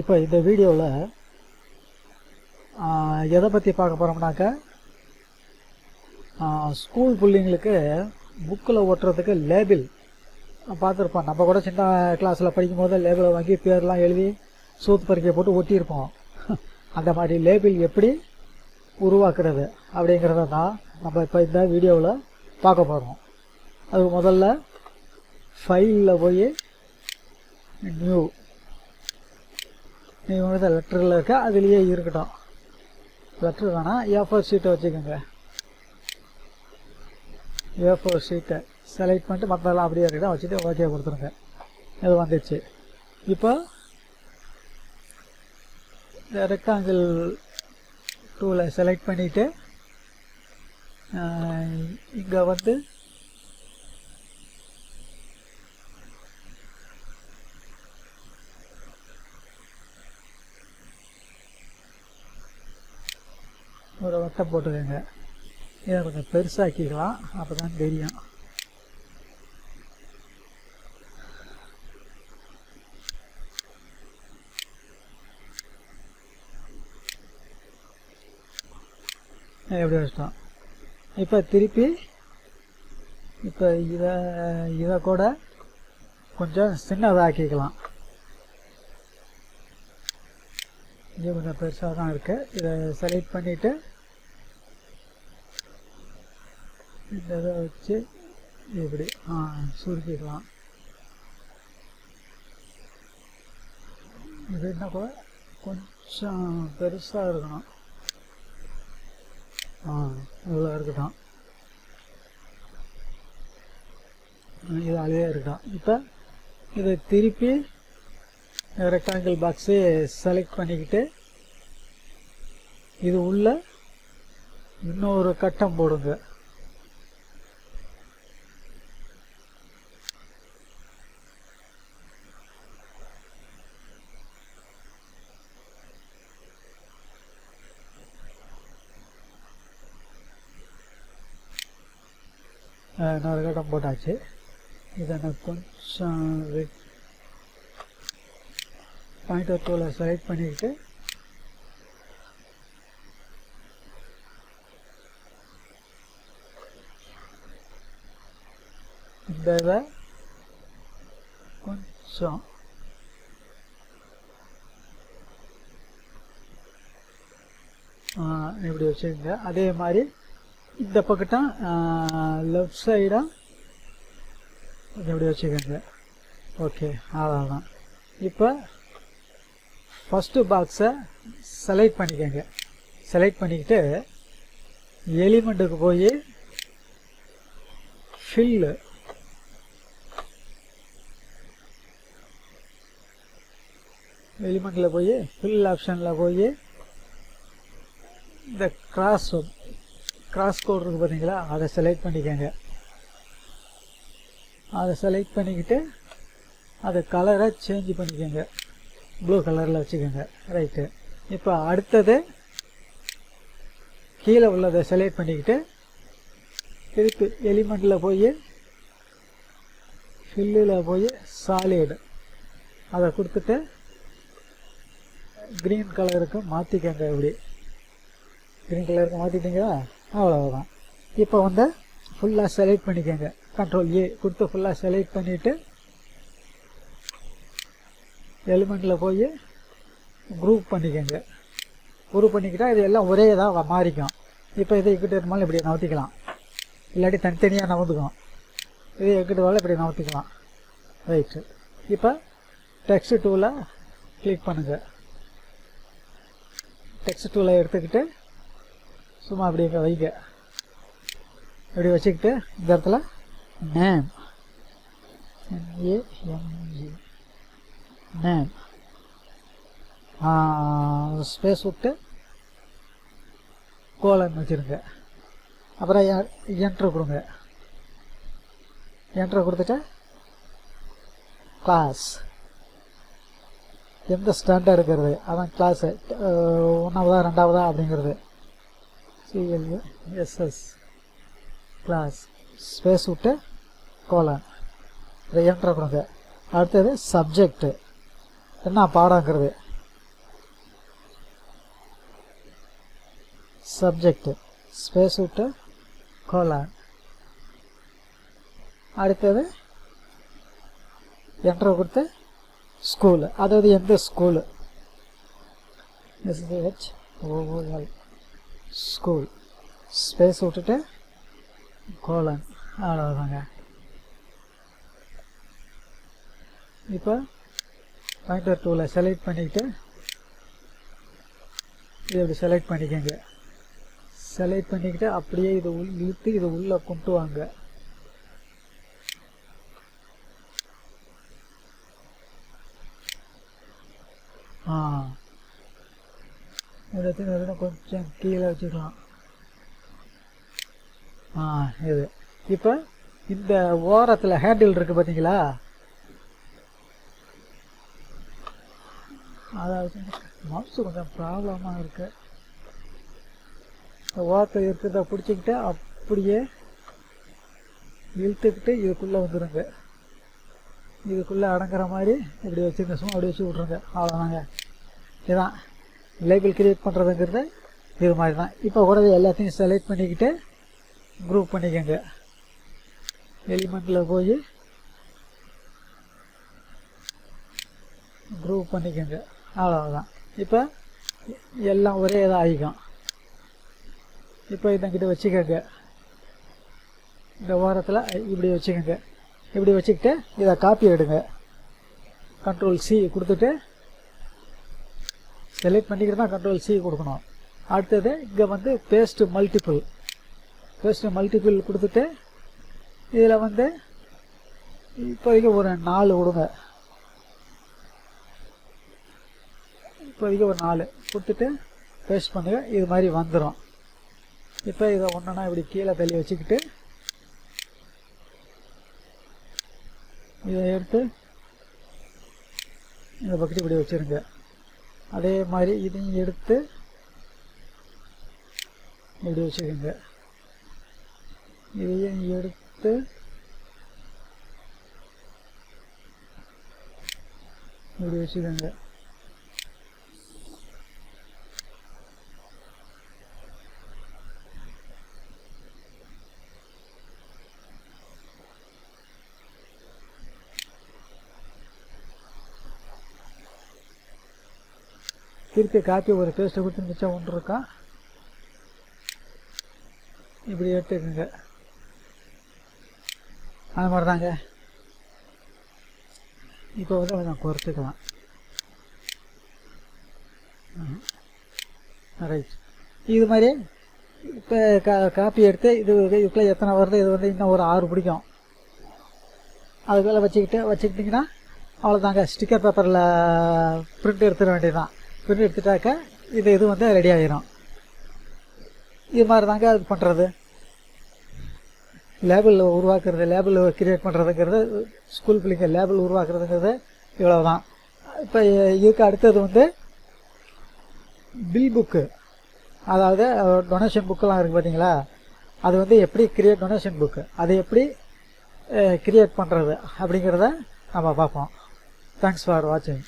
இப்போ இந்த வீடியோவில் எதை பற்றி பார்க்க போகிறோம்னாக்கா ஸ்கூல் பிள்ளைங்களுக்கு புக்கில் ஒட்டுறதுக்கு லேபிள் பார்த்துருப்போம். நம்ம கூட சின்ன கிளாஸில் படிக்கும்போது லேபிளை வாங்கி பேர்லாம் எழுதி சூத்து பறிக்கை போட்டு ஒட்டியிருப்போம். அந்த மாதிரி லேபிள் எப்படி உருவாக்குறது அப்படிங்கிறத தான் நம்ம இப்போ இந்த வீடியோவில் பார்க்க போகிறோம். அதுக்கு முதல்ல ஃபைலில் போய் நியூ வந்து லெட்டரில் இருக்க அதுலேயே இருக்கட்டும். லெட்ரு வேணால் A4 ஷீட்டை வச்சுக்கோங்க. A4 ஷீட்டை செலக்ட் பண்ணிட்டு மற்றெல்லாம் அப்படியே இருக்கட்டும் வச்சுட்டு ஓகே கொடுத்துருங்க. இது வந்துடுச்சு. இப்போ இந்த ரெக்டாங்கிள் டூலை செலக்ட் பண்ணிவிட்டு இங்கே வந்து ஒரு வட்டம் போட்டுக்கோங்க. இதை கொஞ்சம் பெருசாக்கிக்கலாம், அப்போ தான் தெரியும். எப்படி வச்சிட்டோம். இப்போ திருப்பி இப்போ இதை கூட கொஞ்சம் சின்னதாக்கிக்கலாம். இது கொஞ்சம் பெருசாக தான் இருக்குது. இதை செலக்ட் பண்ணிவிட்டு இந்த இதை வச்சு இப்படி சுருக்கிக்கலாம். இது என்ன கூட கொஞ்சம் பெருசாக இருக்கணும். இவ்வளோ இருக்கட்டும். இது அழகாக இருக்கட்டும். இப்போ இதை திருப்பி ரெக்டாங்கிள் பாக்ஸு செலக்ட் பண்ணிக்கிட்டு இது உள்ள இன்னொரு கட்டம் போடுங்க. இன்னொரு கட்டம் போட்டாச்சு. இதை நான் கொஞ்சம் பாயிண்டர் டூலை செலக்ட் பண்ணிக்கிட்டு இந்த இதை கொஞ்சம் இப்படி வச்சுக்கோங்க. அதே மாதிரி இந்த பக்கட்டும் லெஃப்ட் சைடாக இப்படி வச்சுக்கோங்க. ஓகே, அவ்வளோதான். இப்போ ஃபஸ்ட்டு பாக்ஸை செலக்ட் பண்ணிக்கோங்க. செலக்ட் பண்ணிக்கிட்டு எலிமெண்ட்டுக்கு போய் ஃபில்லு எலிமெண்ட்டில் போய் ஃபில் ஆப்ஷனில் போய் இந்த கிராஸ் கோட் இருக்குது பார்த்தீங்களா, அதை செலக்ட் பண்ணிக்கோங்க. அதை செலக்ட் பண்ணிக்கிட்டு அது கலரை சேஞ்ச் பண்ணிக்கோங்க. ப்ளூ கலரில் வச்சுக்கோங்க. ரைட்டு. இப்போ அடுத்தது கீழே உள்ளதை செலக்ட் பண்ணிக்கிட்டு திருப்பி எலிமெண்ட்டில் போய் ஃபில்லில் போய் சாலிடு அதை கொடுத்துட்டு க்ரீன் கலருக்கு மாற்றிக்கோங்க. இப்படி க்ரீன் கலருக்கு மாற்றிட்டீங்களா, அவ்வளோதான். இப்போ வந்து ஃபுல்லாக செலக்ட் பண்ணிக்கோங்க. கண்ட்ரோல் A கொடுத்து ஃபுல்லாக செலக்ட் பண்ணிவிட்டு எலிமெண்ட்டில் போய் குரூப் பண்ணிக்கோங்க. குரூப் பண்ணிக்கிட்டால் இது எல்லாம் ஒரே இதாக மாறிக்கும். இப்போ இதை எக்கிட்ட இருந்தாலும் இப்படி நவுத்திக்கலாம், இல்லாட்டி தனித்தனியாக நவுத்துக்கும். இதை எக்கிட்ட வரல இப்படி நவுத்திக்கலாம். ரைட்டு. இப்போ டெக்ஸ்ட் டூவில் கிளிக் பண்ணுங்கள். டெக்ஸ்ட் டூவில் எடுத்துக்கிட்டு சும்மா அப்படி இங்கே வைங்க. இப்படி வச்சுக்கிட்டு இந்த இடத்துல நேம் NAME நேம் ஸ்பேஸ் விட்டு கோலன் வச்சுருங்க. அப்புறம் என்ட்ரு கொடுங்க. என்ட்ரு கொடுத்துட்டு கிளாஸ் எந்த ஸ்டாண்டர்ட் இருக்கிறது அதான் கிளாஸு 1ஆவதா 2ஆவதா அப்படிங்கிறது CLSS கிளாஸ் ஸ்பேஸ் விட்டு கோலன் இதை என்ட்ரு கொடுங்க. அடுத்தது சப்ஜெக்ட் என்ன பாடங்கிறது சப்ஜெக்ட் ஸ்பேஸ் விட்டு கோலான். அடுத்தது என்டர் கொடுத்து ஸ்கூலு, அதாவது எந்த ஸ்கூலு, SHOOL ஸ்கூல், ஸ்பேஸ் விட்டுட்டு கோலன். அவ்வளோதாங்க. இப்போ பாயிண்டர் டூலை செலக்ட் பண்ணிக்கிட்டு இது இப்படி செலக்ட் பண்ணிக்கோங்க. செலக்ட் பண்ணிக்கிட்டு அப்படியே இது இழுத்து இது உள்ளே கொண்டு வாங்க. இதை கொஞ்சம் கீழே வச்சுக்கலாம். இது இப்போ இந்த ஓரத்தில் ஹேண்டில் இருக்குது பார்த்தீங்களா, அதாவது மவுஸு கொஞ்சம் ப்ராப்ளமாக இருக்குது. இந்த ஓரத்தில் இருக்கிறத பிடிச்சிக்கிட்டு அப்படியே இழுத்துக்கிட்டு இதுக்குள்ளே வந்துடுங்க. இதுக்குள்ளே அடங்குற மாதிரி இப்படி வச்சுருங்க. சும்மா அப்படி வச்சு விட்ருங்க. அவ்வளோதாங்க. இதுதான் லேபிள் கிரியேட் பண்ணுறதுங்கிறது இது மாதிரி தான். இப்போ கூட எல்லாத்தையும் செலக்ட் பண்ணிக்கிட்டு குரூப் பண்ணிக்கோங்க. எலிமெண்ட்டில் போய் குரூப் பண்ணிக்கோங்க. அவ்வளோதான். இப்போ எல்லாம் ஒரே இதாக ஆகிக்கும். இப்போ இதங்கிட்ட வச்சுக்கோங்க. இந்த ஓரத்தில் இப்படி வச்சுக்கோங்க. இப்படி வச்சுக்கிட்டு இதை காப்பி எடுங்க. Ctrl+C கொடுத்துட்டு செலக்ட் பண்ணிக்கிட்டு தான் Ctrl+C கொடுக்கணும். அடுத்தது இங்கே வந்து பேஸ்ட் மல்டிபிள் கொடுத்துட்டு இதில் வந்து இப்போதைக்கு ஒரு 4 கொடுங்க. இப்போதைக்கு ஒரு 4 கொடுத்துட்டு பேஸ்ட் பண்ணுங்க. இது மாதிரி வந்துடும். இப்போ இதை ஒன்றுனா இப்படி கீழே தள்ளி வச்சுக்கிட்டு இதை எடுத்து இந்த பக்கத்து இப்படி வச்சுருங்க. அதே மாதிரி இதையும் எடுத்து இப்படி வச்சுக்கோங்க. இதையும் எடுத்து இப்படி வச்சுக்கோங்க. திருப்பி காப்பி ஒரு பேஸ்ட்டை கொடுத்து மிச்சம் ஒன்று இருக்கா இப்படி எடுத்துக்கோங்க. அது மாதிரி தாங்க. இப்போ வந்து கொஞ்சம் குறைச்சிக்கலாம். ரைட். இது மாதிரி இப்போ காப்பி எடுத்து இதுக்குள்ளே எத்தனை வருது, இது வந்து இன்னும் ஒரு 6 பிடிக்கும். அதுக்குள்ளே வச்சுக்கிட்டிங்கன்னா அவ்வளோதாங்க. ஸ்டிக்கர் பேப்பரில் பிரிண்ட் எடுத்துட வேண்டியதுதான். பிரிண்ட் எடுத்துட்டாக்க இது வந்து ரெடி ஆகிடும். இது மாதிரி தாங்க அது பண்ணுறது. லேபிள் உருவாக்குறது, லேபிள் கிரியேட் பண்ணுறதுங்கிறது, ஸ்கூல் பிள்ளைங்க லேபிள் உருவாக்குறதுங்கிறது இவ்வளோ தான். இப்போ இதுக்கு அடுத்தது வந்து பில் புக்கு, அதாவது டொனேஷன் புக்கெல்லாம் இருக்குது பார்த்தீங்களா, அது வந்து எப்படி கிரியேட் டொனேஷன் புக்கு, அதை எப்படி கிரியேட் பண்ணுறது அப்படிங்கிறத நம்ம பார்ப்போம். தேங்க்ஸ் ஃபார் வாட்சிங்.